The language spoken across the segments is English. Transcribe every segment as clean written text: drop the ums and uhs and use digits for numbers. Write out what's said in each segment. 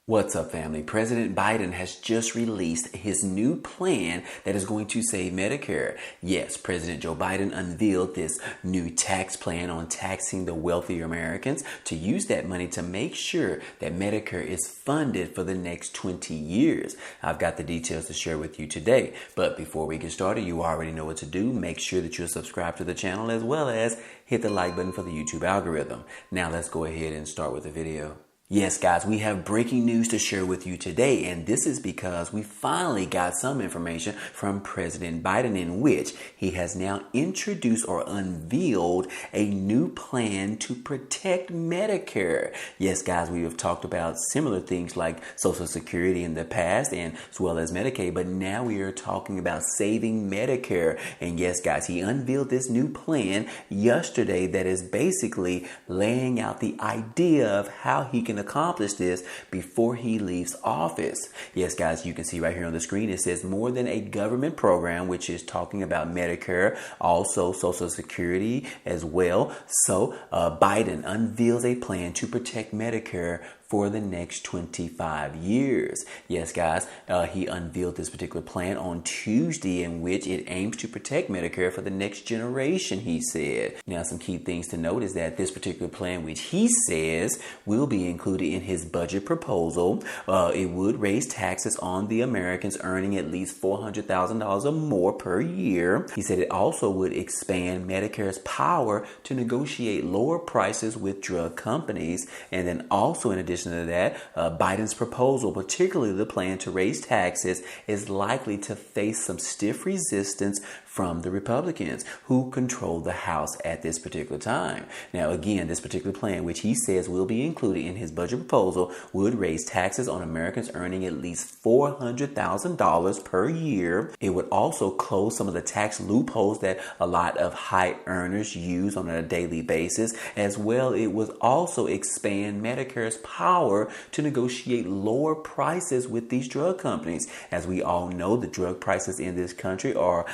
What's up, family? President Biden has just released his new plan that is going to save Medicare. Yes, President Joe Biden unveiled this new tax plan on taxing the wealthier Americans to use that money to make sure that Medicare is funded for the next 20 years. I've got the details to share with you today. But before we get started, you already know what to do. Make sure that you're subscribed to the channel as well as hit the like button for the YouTube algorithm. Now let's go ahead and start with the video. Yes, guys, we have breaking news to share with you today, and this is because we finally got some information from President Biden in which he has now introduced or unveiled a new plan to protect Medicare. Yes, guys, we have talked about similar things like Social Security in the past and as well as Medicaid, but now we are talking about saving Medicare. And yes, guys, he unveiled this new plan yesterday that is basically laying out the idea of how he can accomplish this before he leaves office. Yes, guys, you can see right here on the screen, it says more than a government program, which is talking about Medicare, also Social Security as well. So Biden unveils a plan to protect Medicare for the next 25 years. Yes, guys, he unveiled this particular plan on Tuesday in which it aims to protect Medicare for the next generation, he said. Now, some key things to note is that this particular plan, which he says will be included in his budget proposal, it would raise taxes on the Americans earning at least $400,000 or more per year. He said it also would expand Medicare's power to negotiate lower prices with drug companies. And then also, in addition to that, Biden's proposal, particularly the plan to raise taxes, is likely to face some stiff resistance from the Republicans who control the House at this particular time. Now, again, this particular plan, which he says will be included in his budget proposal, would raise taxes on Americans earning at least $400,000 per year. It would also close some of the tax loopholes that a lot of high earners use on a daily basis. As well, it would also expand Medicare's power to negotiate lower prices with these drug companies. As we all know, the drug prices in this country are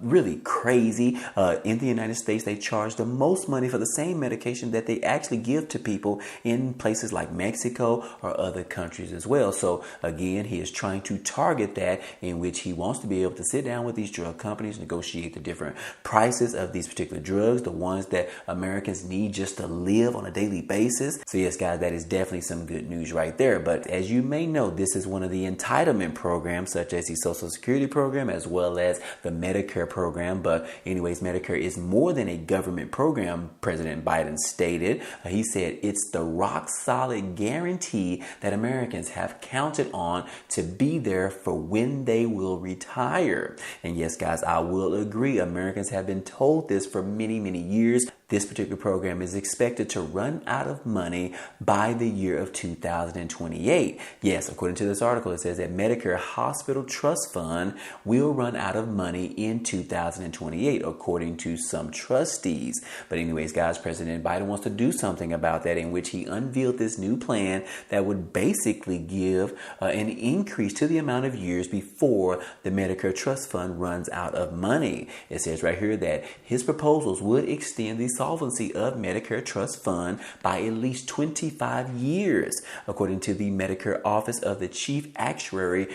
really crazy. In the United States, they charge the most money for the same medication that they actually give to people in places like Mexico or other countries as well. So again, he is trying to target that, in which he wants to be able to sit down with these drug companies, negotiate the different prices of these particular drugs, the ones that Americans need just to live on a daily basis. So yes, guys, that is definitely some good news right there. But as you may know, this is one of the entitlement programs, such as the Social Security program as well as the Medicare program. But anyways, Medicare is more than a government program, President Biden stated. He said it's the rock solid guarantee that Americans have counted on to be there for when they will retire. And yes, guys, I will agree. Americans have been told this for many, many years. This particular program is expected to run out of money by the year of 2028. Yes, according to this article, it says that Medicare Hospital Trust Fund will run out of money in 2028, according to some trustees. But anyways, guys, President Biden wants to do something about that, in which he unveiled this new plan that would basically give an increase to the amount of years before the Medicare Trust Fund runs out of money. It says right here that his proposals would extend the solvency of Medicare Trust Fund by at least 25 years, according to the Medicare Office of the Chief Actuary,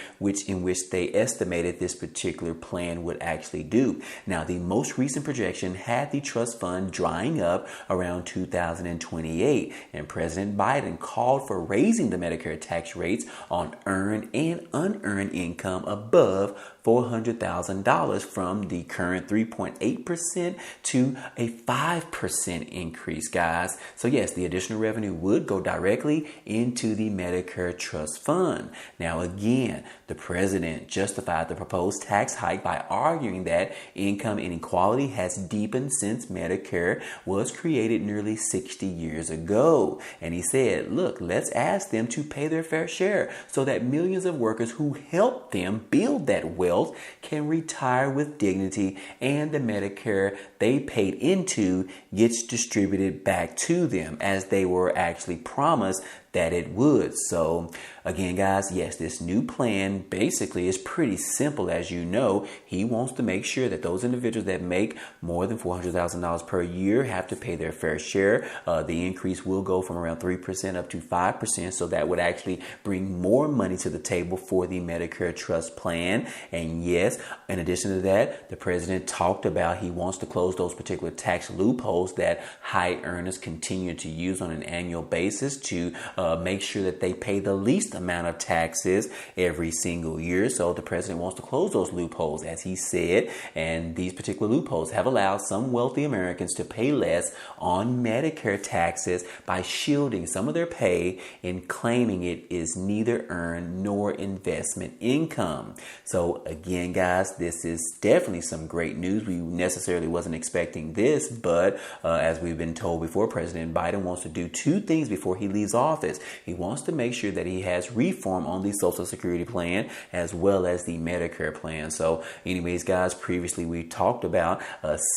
in which they estimated this particular plan would actually do. Now, the most recent projection had the trust fund drying up around 2028, and President Biden called for raising the Medicare tax rates on earned and unearned income above $400,000 from the current 3.8% to a 5% increase, guys. So yes, the additional revenue would go directly into the Medicare Trust Fund. Now, again, the president justified the proposed tax hike by arguing that income inequality has deepened since Medicare was created nearly 60 years ago. And he said, look, let's ask them to pay their fair share so that millions of workers who helped them build that wealth can retire with dignity, and the Medicare they paid into gets distributed back to them, as they were actually promised that it would. So again, guys, yes, this new plan basically is pretty simple. As you know, he wants to make sure that those individuals that make more than $400,000 per year have to pay their fair share. The increase will go from around 3% up to 5%. So that would actually bring more money to the table for the Medicare Trust Plan. And yes, in addition to that, the president talked about he wants to close those particular tax loopholes that high earners continue to use on an annual basis to make sure that they pay the least amount of taxes every single year. So the president wants to close those loopholes, as he said, and these particular loopholes have allowed some wealthy Americans to pay less on Medicare taxes by shielding some of their pay and claiming it is neither earned nor investment income. So again, guys, this is definitely some great news. We necessarily wasn't expecting this, but as we've been told before, President Biden wants to do two things before he leaves office. He wants to make sure that he has reform on the Social Security plan as well as the Medicare plan. So anyways, guys, previously we talked about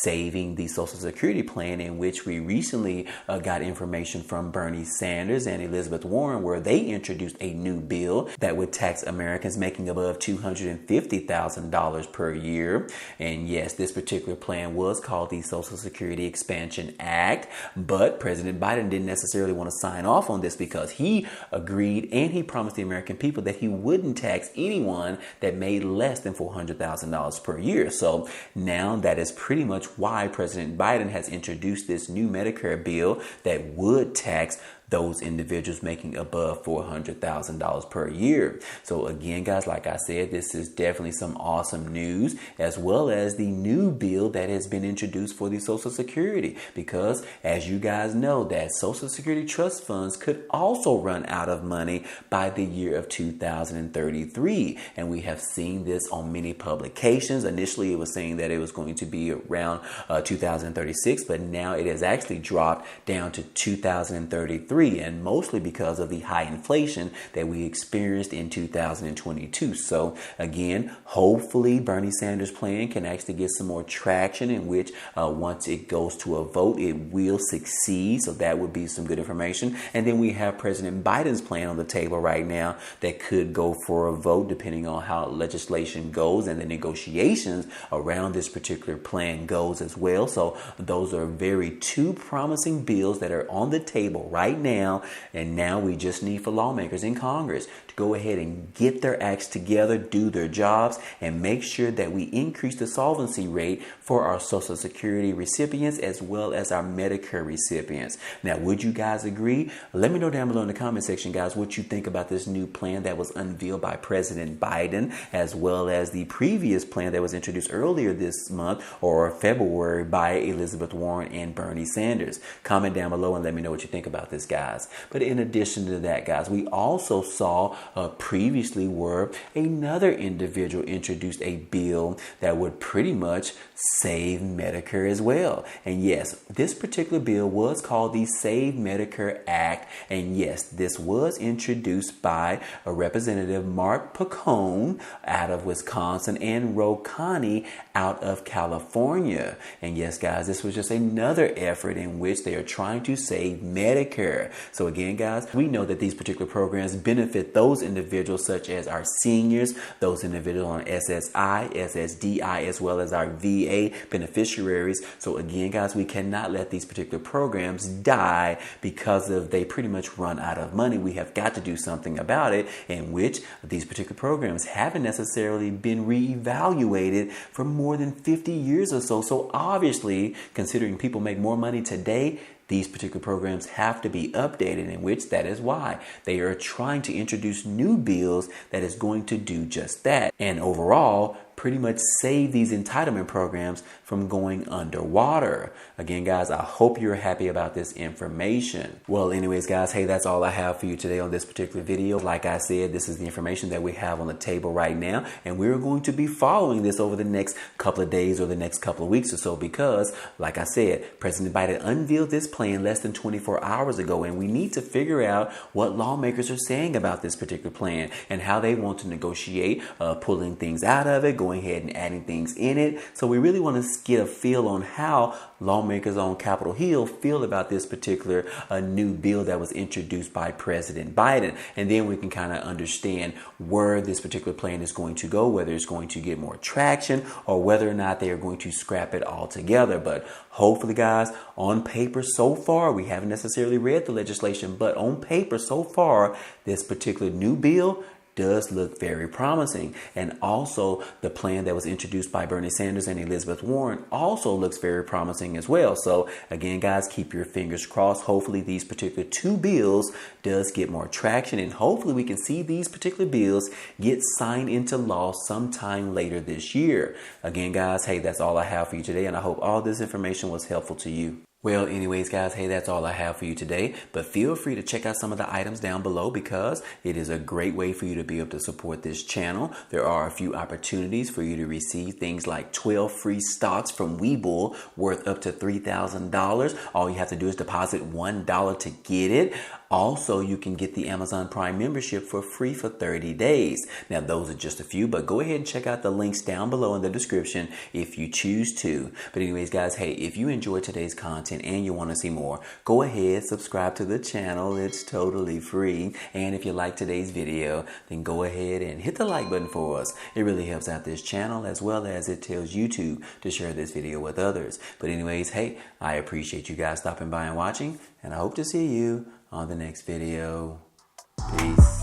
saving the Social Security plan, in which we recently got information from Bernie Sanders and Elizabeth Warren, where they introduced a new bill that would tax Americans making above $250,000 per year. And yes, this particular plan was called the Social Security Expansion Act, but President Biden didn't necessarily want to sign off on this because he agreed and he promised the American people that he wouldn't tax anyone that made less than $400,000 per year. So now that is pretty much why President Biden has introduced this new Medicare bill that would tax those individuals making above $400,000 per year. So again, guys, like I said, this is definitely some awesome news, as well as the new bill that has been introduced for the Social Security, because as you guys know, that Social Security trust funds could also run out of money by the year of 2033. And we have seen this on many publications. Initially, it was saying that it was going to be around 2036, but now it has actually dropped down to 2033. And mostly because of the high inflation that we experienced in 2022. So again, hopefully Bernie Sanders' plan can actually get some more traction, in which once it goes to a vote, it will succeed. So that would be some good information. And then we have President Biden's plan on the table right now that could go for a vote depending on how legislation goes and the negotiations around this particular plan goes as well. So those are very two promising bills that are on the table right now. And now we just need for lawmakers in Congress to go ahead and get their acts together, do their jobs, and make sure that we increase the solvency rate for our Social Security recipients as well as our Medicare recipients. Now, would you guys agree? Let me know down below in the comment section, guys, what you think about this new plan that was unveiled by President Biden, as well as the previous plan that was introduced earlier this month or February by Elizabeth Warren and Bernie Sanders. Comment down below and let me know what you think about this, guys. But in addition to that, guys, we also saw previously where another individual introduced a bill that would pretty much save Medicare as well. And yes, this particular bill was called the Save Medicare Act. And yes, this was introduced by a Representative Mark Pacone out of Wisconsin and Ro Khaney out of California. And yes, guys, this was just another effort in which they are trying to save Medicare. So again, guys, we know that these particular programs benefit those individuals such as our seniors, those individuals on SSI, SSDI, as well as our VA beneficiaries. So again, guys, we cannot let these particular programs die because of they pretty much run out of money. We have got to do something about it, in which these particular programs haven't necessarily been reevaluated for more than 50 years or so. So obviously, considering people make more money today, these particular programs have to be updated, in which that is why they are trying to introduce new bills that is going to do just that. And overall, pretty much save these entitlement programs from going underwater. Again, guys, I hope you're happy about this information. Well, anyways, guys, hey, that's all I have for you today on this particular video. Like I said, this is the information that we have on the table right now, and we're going to be following this over the next couple of days or the next couple of weeks or so, because, like I said, President Biden unveiled this plan less than 24 hours ago, and we need to figure out what lawmakers are saying about this particular plan and how they want to negotiate, pulling things out of it, going going ahead and adding things in it. So we really want to get a feel on how lawmakers on Capitol Hill feel about this particular new bill that was introduced by President Biden. And then we can kind of understand where this particular plan is going to go, whether it's going to get more traction or whether or not they are going to scrap it altogether. But hopefully, guys, on paper so far, we haven't necessarily read the legislation, but on paper so far, this particular new bill does look very promising. And also the plan that was introduced by Bernie Sanders and Elizabeth Warren also looks very promising as well. So again, guys, keep your fingers crossed. Hopefully these particular two bills does get more traction, and hopefully we can see these particular bills get signed into law sometime later this year. Again, guys, hey, that's all I have for you today, and I hope all this information was helpful to you. Well, anyways, guys, hey, that's all I have for you today. But feel free to check out some of the items down below because it is a great way for you to be able to support this channel. There are a few opportunities for you to receive things like 12 free stocks from Webull worth up to $3,000. All you have to do is deposit $1 to get it. Also, you can get the Amazon Prime membership for free for 30 days. Now, those are just a few, but go ahead and check out the links down below in the description if you choose to. But anyways, guys, hey, if you enjoyed today's content and you want to see more, go ahead, subscribe to the channel. It's totally free. And if you like today's video, then go ahead and hit the like button for us. It really helps out this channel as well as it tells YouTube to share this video with others. But anyways, hey, I appreciate you guys stopping by and watching, and I hope to see you on the next video. Peace.